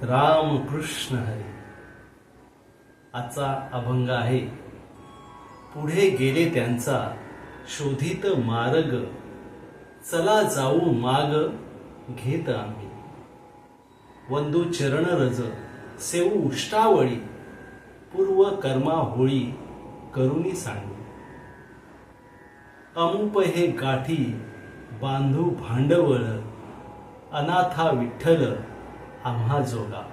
राम कृष्ण हरी. आजचा अभंग आहे पुढे गेले त्यांचा शोधित मार्ग, चला जाऊ माग घेत आम्ही. वंदू चरण रज सेवू उष्टावळी, पूर्व कर्मा होळी करुणी सांगू. अमुप हे गाठी बांधू भांडवळ, अनाथा विठ्ठल आम्हा जोगा.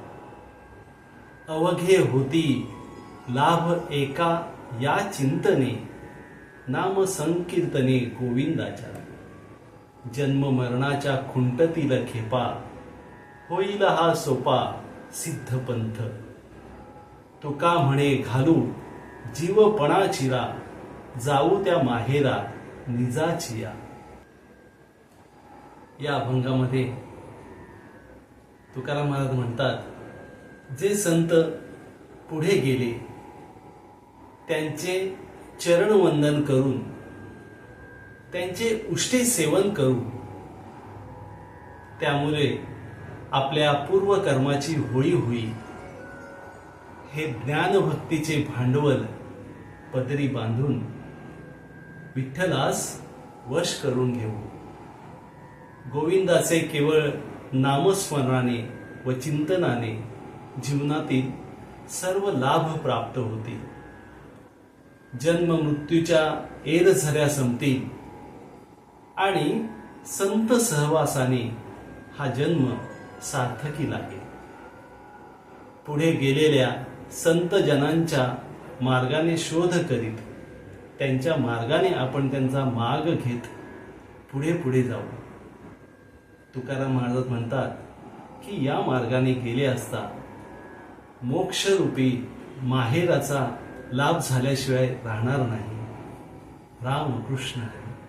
अवघे होती लाभ एका या चिंतने, नाम संकीर्तने गोविंदाच्या. जन्म मरणाच्या खुंटतील खेपा, होईल हा सोपा सिद्ध पंथ. तुका म्हणे घालू जीवपणा चिरा, जाऊ त्या माहेरा निजाचिया. या अभंगामध्ये तुकाराम महाराज म्हणतात, जे संत पुढे गेले त्यांचे चरण वंदन करून, त्यांचे उष्टे सेवन करू, त्यामुळे आपल्या पूर्वकर्माची होळी होईल. हे ज्ञानभक्तीचे भांडवल पदरी बांधून विठ्ठलास वश करून घेऊ. गोविंदाचे केवळ नामस्मरणाने व चिंतनाने जीवनातील सर्व लाभ प्राप्त होतील. जन्म मृत्यूच्या एरझऱ्या संपतील आणि संत सहवासाने हा जन्म सार्थकी लागेल. पुढे गेलेल्या संत जनांच्या मार्गाने शोध करीत, त्यांच्या मार्गाने आपण त्यांचा माग घेत पुढे पुढे जाऊ. तुकाराम महाराज म्हणतात की या मार्गाने गेले असता मोक्षरूपी माहेराचा लाभ झाल्याशिवाय राहणार नाही. राम कृष्ण हरी.